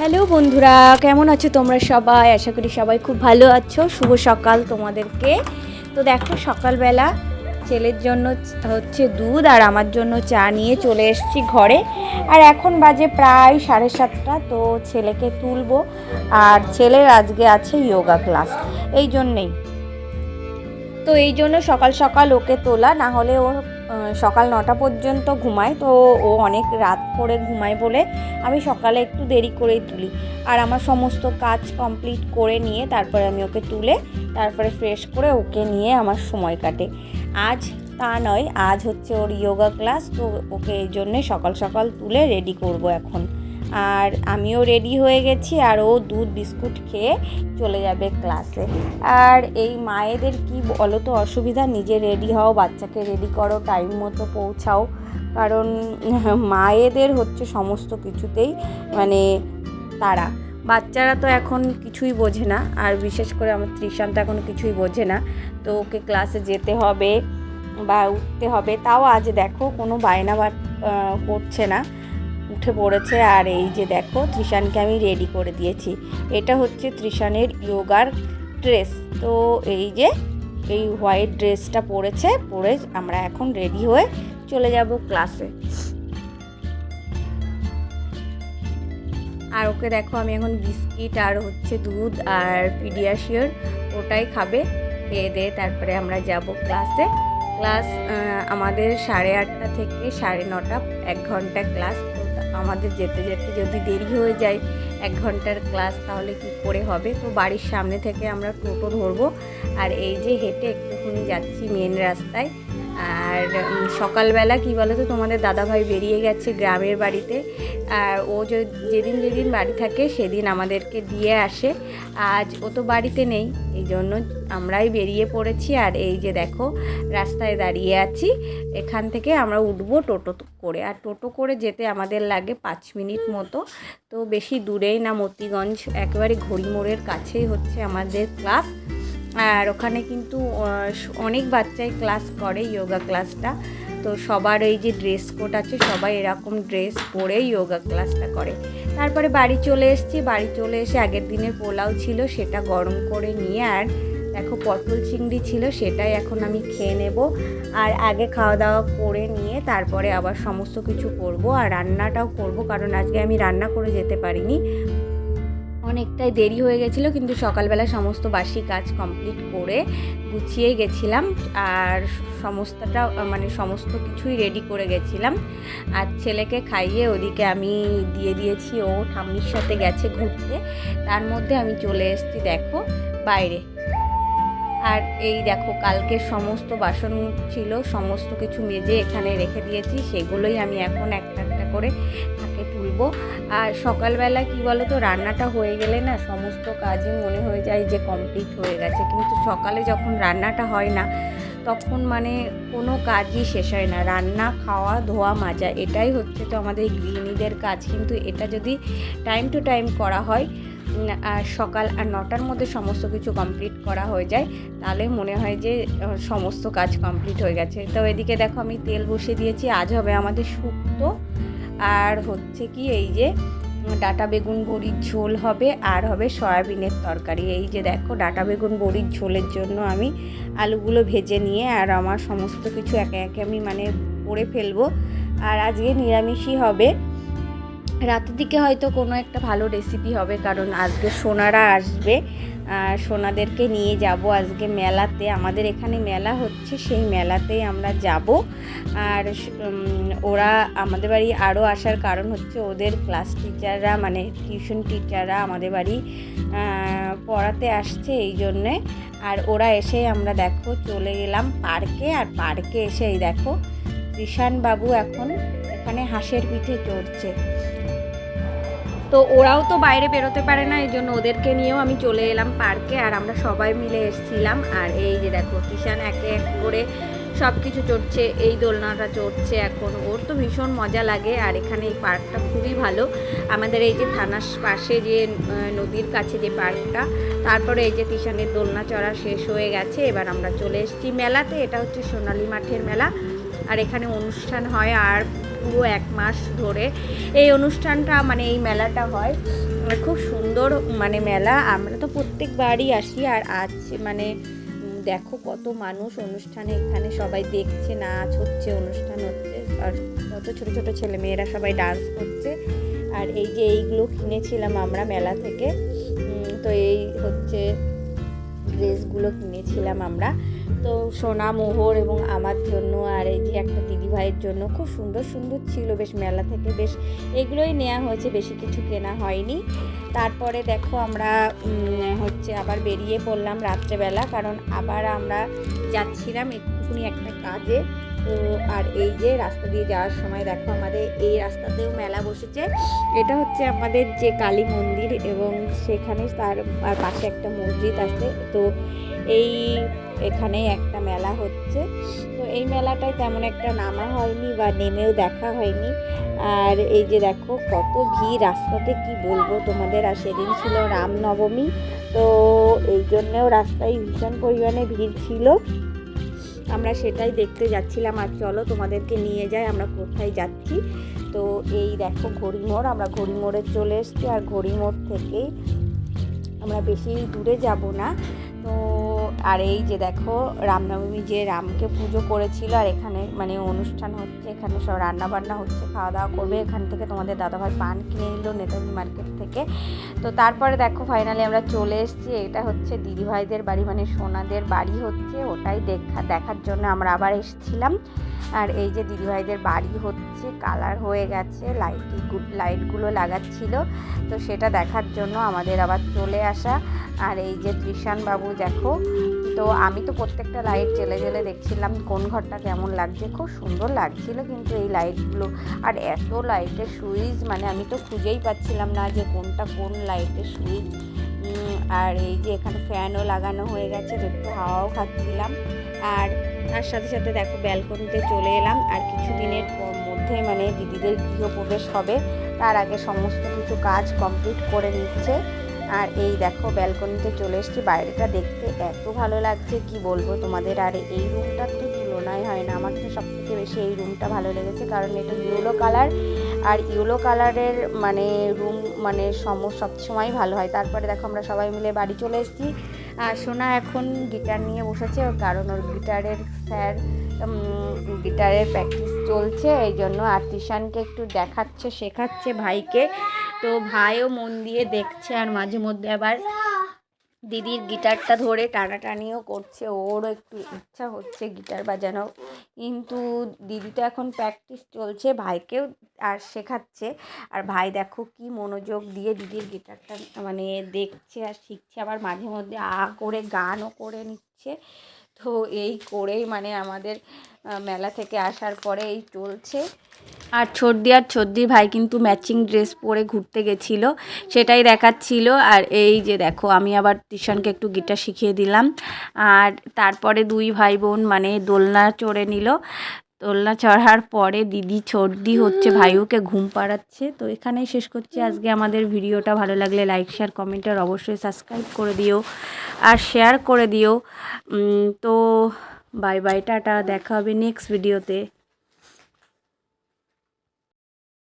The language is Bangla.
হ্যালো বন্ধুরা, কেমন আছো তোমরা সবাই? আশা করি সবাই খুব ভালো আছো। শুভ সকাল তোমাদেরকে। তো দেখো, সকালবেলা ছেলের জন্য হচ্ছে দুধ আর আমার জন্য চা নিয়ে চলে এসেছি ঘরে। আর এখন বাজে প্রায় 7:30। তো ছেলেকে তুলবো, আর ছেলের আজকে আছে যোগা ক্লাস। এই জন্য সকাল সকাল ওকে তোলা, না হলে ও সকাল 9টা পর্যন্ত ঘুমায়। তো ও অনেক রাত করে ঘুমায় বলে আমি সকালে একটু দেরি করেই তুলি। আর আমার সমস্ত কাজ কমপ্লিট করে নিয়ে তারপরে আমি ওকে তুলে তারপরে ফ্রেশ করে ওকে নিয়ে আমার সময় কাটে। আজ তা নয়, আজ হচ্ছে ওর যোগা ক্লাস। তো ওকে এই জন্যে সকাল সকাল তুলে রেডি করব এখন। আর আমিও রেডি হয়ে গেছি, আর ও দুধ বিস্কুট খেয়ে চলে যাবে ক্লাসে। আর এই মায়েদের কি বলো তো অসুবিধা, নিজে রেডি হও, বাচ্চাকে রেডি করো, টাইম মতো পৌঁছাও। কারণ মায়েদের হচ্ছে সমস্ত কিছুতেই তারা, বাচ্চারা তো এখন কিছুই বোঝে না। আর বিশেষ করে আমার তৃষান তো এখন কিছুই বোঝে না। তো ওকে ক্লাসে যেতে হবে বা উঠতে হবে, তাও আজ দেখো কোনো বায়না করছে না, উঠে পড়েছে। আর এই যে দেখো, তৃষানকে আমি রেডি করে দিয়েছি। এটা হচ্ছে তৃষানের যোগার ড্রেস। তো এই যে এই হোয়াইট ড্রেসটা পরে আমরা এখন রেডি হয়ে চলে যাব ক্লাসে। আর ওকে দেখো, আমি এখন বিস্কিট আর হচ্ছে দুধ আর পিডিয়াশিওর ওটাই খাবে। খেয়ে দিয়ে তারপরে আমরা যাব ক্লাসে। ক্লাস আমাদের 8:30 থেকে 9:30, 1 ঘন্টা ক্লাস। তো আমাদের যেতে যেতে যদি দেরি হয়ে যায় 1 ঘন্টার ক্লাস, তাহলে কি করে হবে? তো বাড়ির সামনে থেকে আমরা টোটো ধরবো। আর এই যে হেঁটে একটুখানি যাচ্ছি মেন রাস্তায়। আর সকালবেলা কি বলো তো, তোমাদের দাদাভাই বেরিয়ে গেছে গ্রামের বাড়িতে। আর ও যেদিন বাড়ি থাকে সেদিন আমাদেরকে দিয়ে আসে। আজ ও তো বাড়িতে নেই, এই জন্য আমরাই বেরিয়ে পড়েছি। আর এই যে দেখো, রাস্তায় দাঁড়িয়ে আছি। এখান থেকে আমরা উঠবো টোটো করে। আর টোটো করে যেতে আমাদের লাগে 5 মিনিট মতো। তো বেশি দূরেই না, মতিগঞ্জ একেবারে ঘড়িমোড়ের কাছেই হচ্ছে আমাদের ক্লাস। আর ওখানে কিন্তু অনেক বাচ্চাই ক্লাস করে যোগা ক্লাসটা। তো সবার এই যে ড্রেস কোড আছে, সবাই এরকম ড্রেস পরেই যোগা ক্লাসটা করে। তারপরে বাড়ি চলে এসেছি। বাড়ি চলে এসে আগের দিনের পোলাও ছিল, সেটা গরম করে নিয়ে, আর দেখো পটল চিংড়ি ছিল, সেটাই এখন আমি খেয়ে নেব। আর আগে খাওয়া দাওয়া করে নিয়ে তারপরে আবার সমস্ত কিছু করব, আর রান্নাটাও করব, কারণ আজকে আমি রান্না করে যেতে পারিনি, অনেকটাই দেরি হয়ে গেছিলো। কিন্তু সকালবেলা সমস্ত বাসি কাজ কমপ্লিট করে গুছিয়ে গেছিলাম। আর সমস্ত কিছুই রেডি করে গেছিলাম। আর ছেলেকে খাইয়ে ওদিকে আমি দিয়ে দিয়েছি, ও ঠাম্মির সাথে গেছে ঘুরতে। তার মধ্যে আমি চলে এসেছি দেখো বাইরে। আর এই দেখো, কালকে সমস্ত বাসন ছিল, সমস্ত কিছু মেজে এখানে রেখে দিয়েছি। সেগুলোই আমি এখন একটা একটা করে থাকে তুলবো। আর সকালবেলা কি বলো তো, রান্নাটা হয়ে গেলে না সমস্ত কাজই মনে হয়ে যায় যে কমপ্লিট হয়ে গেছে। কিন্তু সকালে যখন রান্নাটা হয় না, তখন কোনো কাজই শেষ হয় না। রান্না, খাওয়া, ধোয়া, মাজা, এটাই হচ্ছে তো আমাদের গৃহিণীদের কাজ। কিন্তু এটা যদি টাইম টু টাইম করা হয়, আর সকাল 9টার মধ্যে সমস্ত কিছু কমপ্লিট করা হয়ে যায়, তাহলে মনে হয় যে সমস্ত কাজ কমপ্লিট হয়ে গেছে। তো এদিকে দেখো, আমি তেল বসিয়ে দিয়েছি। আজ হবে আমাদের শুক্তো, আর হচ্ছে কি এই যে ডাঁটা বেগুন বড়ির ঝোল হবে, আর হবে সয়াবিনের তরকারি। এই যে দেখো, ডাঁটা বেগুন বড়ির ঝোলের জন্য আমি আলুগুলো ভেজে নিয়ে আর আমার সমস্ত কিছু একে একে আমি করে ফেলবো। আর আজকে নিরামিষই হবে। রাতের দিকে হয়তো কোনো একটা ভালো রেসিপি হবে, কারণ আজকে সোনারা আসবে। সোনাদেরকে নিয়ে যাব আজকে মেলাতে। আমাদের এখানে মেলা হচ্ছে, সেই মেলাতেই আমরা যাব। আর ওরা আমাদের বাড়ি আরও আসার কারণ হচ্ছে ওদের ক্লাস টিচাররা, টিউশন টিচাররা আমাদের বাড়ি পড়াতে আসছে, এই জন্যে। আর ওরা এসে আমরা দেখো চলে গেলাম পার্কে। আর পার্কে এসে এই দেখো, তৃষান বাবু এখন এখানে হাঁসের পিঠে চড়ছে। তো ওরাও তো বাইরে বেরোতে পারে না, এই জন্য ওদেরকে নিয়েও আমি চলে এলাম পার্কে। আর আমরা সবাই মিলে এসেছিলাম। আর এই যে দেখো, তৃষান একে এক করে সব কিছু চড়ছে। এই দোলনাটা চড়ছে এখন, ওর তো ভীষণ মজা লাগে। আর এখানে এই পার্কটা খুবই ভালো, আমাদের এই যে থানার পাশে যে নদীর কাছে যে পার্কটা। তারপরে এই যে তৃষানের দোলনা চড়া শেষ হয়ে গেছে, এবার আমরা চলে এসেছি মেলাতে। এটা হচ্ছে সোনালী মাঠের মেলা। আর এখানে অনুষ্ঠান হয় আর পুরো 1 মাস ধরে এই অনুষ্ঠানটা মানে এই মেলাটা হয়। খুব সুন্দর মানে মেলা, আমরা তো প্রত্যেকবারই আসি। আর আজ মানে দেখো কত মানুষ অনুষ্ঠানে, এখানে সবাই দেখছে, নাচ হচ্ছে, অনুষ্ঠান হচ্ছে, আর কত ছোট ছোট ছেলে মেয়েরা সবাই ডান্স করছে। আর এই যে এইগুলো কিনেছিলাম আমরা মেলা থেকে, তো এই হচ্ছে ড্রেসগুলো কিনেছিলাম আমরা, তো সোনা মোহর এবং আমার জন্য আর এই যে একটা দিদিভাইয়ের জন্য খুব সুন্দর সুন্দর ছিল, বেশ মেলা থেকে বেশ এগুলোই নেওয়া হয়েছে, বেশি কিছু কেনা হয়নি। তারপরে দেখো আমরা হচ্ছে আবার বেরিয়ে পড়লাম রাত্রেবেলা, কারণ আবার আমরা যাচ্ছিলাম একটুখানি একটা কাজে। তো আর এই যে রাস্তা দিয়ে যাওয়ার সময় দেখো আমাদের এই রাস্তাতেও মেলা বসেছে। এটা হচ্ছে আমাদের যে কালী মন্দির এবং সেখানে তার পাশে একটা মসজিদ আছে, তো এখানে একটা মেলা হচ্ছে। তো এই মেলাটায় তেমন একটা নামা হয়নি বা নেমেও দেখা হয়নি। আর এই যে দেখো কত ভিড় রাস্তাতে, কি বলবো তোমাদের। আর সেদিন ছিল রামনবমী, তো এই জন্যেও রাস্তায় ভীষণ পরিমাণে ভিড় ছিল। আমরা সেটাই দেখতে যাচ্ছিলাম। আর চলো তোমাদেরকে নিয়ে যাই আমরা কোথায় যাচ্ছি। তো এই দেখো ঘড়িমোড়, আমরা ঘড়িমোড়ে চলে এসেছি। আর ঘড়িমোড় থেকেই আমরা বেশি দূরে যাব না। তো আর এই যে দেখো রামনবমী যে রামকে পুজো করেছিল, আর এখানে মানে অনুষ্ঠান হচ্ছে, এখানে সব রান্নাবান্না হচ্ছে, খাওয়া দাওয়া করবে। এখান থেকে তোমাদের দাদাভাই পান কিনে নিল নেতাজি মার্কেট থেকে। তো তারপরে দেখো ফাইনালি আমরা চলে এসেছি। এটা হচ্ছে দিদিভাইদের বাড়ি, মানে সোনাদের বাড়ি হচ্ছে, ওটাই দেখার জন্য আমরা আবার এসেছিলাম। আর এই যে দিদিভাইদের বাড়ি হচ্ছে, কালার হয়ে গেছে, লাইটগুলো লাগাচ্ছিল, তো সেটা দেখার জন্য আমাদের আবার চলে আসা। আর এই যে ত্রিশান বাবু দেখো, তো আমি তো প্রত্যেকটা লাইট জেলে জেলে দেখছিলাম কোন ঘরটা কেমন লাগছে, খুব সুন্দর লাগছিল কিন্তু এই লাইটগুলো। আর এত লাইটের সুইচ, মানে আমি তো খুঁজেই পাচ্ছিলাম না যে কোনটা কোন লাইটের সুইচ। আর এই যে এখানে ফ্যানও লাগানো হয়ে গেছে, তো একটু হাওয়াও খাচ্ছিলাম। আর তার সাথে সাথে দেখো ব্যালকনিতে চলে এলাম। আর কিছুদিনের মধ্যে মানে দিদিদের গৃহপ্রবেশ হবে, তার আগে সমস্ত কিছু কাজ কমপ্লিট করে নিচ্ছে। আর এই দেখো ব্যালকনিতে চলে এসেছি, বাইরেটা দেখতে এত ভালো লাগছে কি বলবো তোমাদের। আর এই রুমটার তো তুলনাই হয় না, আমার তো সবথেকে বেশি এই রুমটা ভালো লেগেছে, কারণ এটা ইয়েলো কালার। আর ইয়েলো কালারের মানে রুম মানে সব সময় ভালো হয়। তারপরে দেখো আমরা সবাই মিলে বাড়ি চলে এসেছি। আর সোনা এখন গিটার নিয়ে বসেছে, কারণ ওর গিটারের প্র্যাকটিস চলছে এই জন্য। আর ত্রিশানকে একটু দেখাচ্ছে, শেখাচ্ছে ভাইকে, তো ভাইও মন দিয়ে দেখছে। আর মাঝে মধ্যে আবার দিদির গিটারটা ধরে টানাটানিও করছে, ওরও একটু ইচ্ছা হচ্ছে গিটার বাজানো, কিন্তু দিদি তো এখন প্র্যাকটিস চলছে, ভাইকেও আর শেখাচ্ছে। আর ভাই দেখো কি মনোযোগ দিয়ে দিদির গিটারটা মানে দেখছে আর শিখছে, আবার মাঝে মধ্যে করে গানও করে নিচ্ছে। তো এই করেই মানে আমাদের মেলা থেকে আসার পরে এই চলছে। আর ছর্দির ভাই কিন্তু ম্যাচিং ড্রেস পরে ঘুরতে গেছিলো, সেটাই দেখাচ্ছিল। আর এই যে দেখো আমি আবার টিশানকে একটু গিটার শিখিয়ে দিলাম। আর তারপরে দুই ভাই বোন মানে দোলনা চড়ে নিল। দোলনা চড়ার পরে দিদি ছর্দি হচ্ছে ভাইওকে ঘুম পাড়াচ্ছে। তো এখানেই শেষ করছি আজকে আমাদের ভিডিওটা। ভালো লাগলে লাইক শেয়ার কমেন্ট আর অবশ্যই সাবস্ক্রাইব করে দিও আর শেয়ার করে দিও। তো বাই বাই, টাটা, দেখা হবে নেক্সট ভিডিওতে।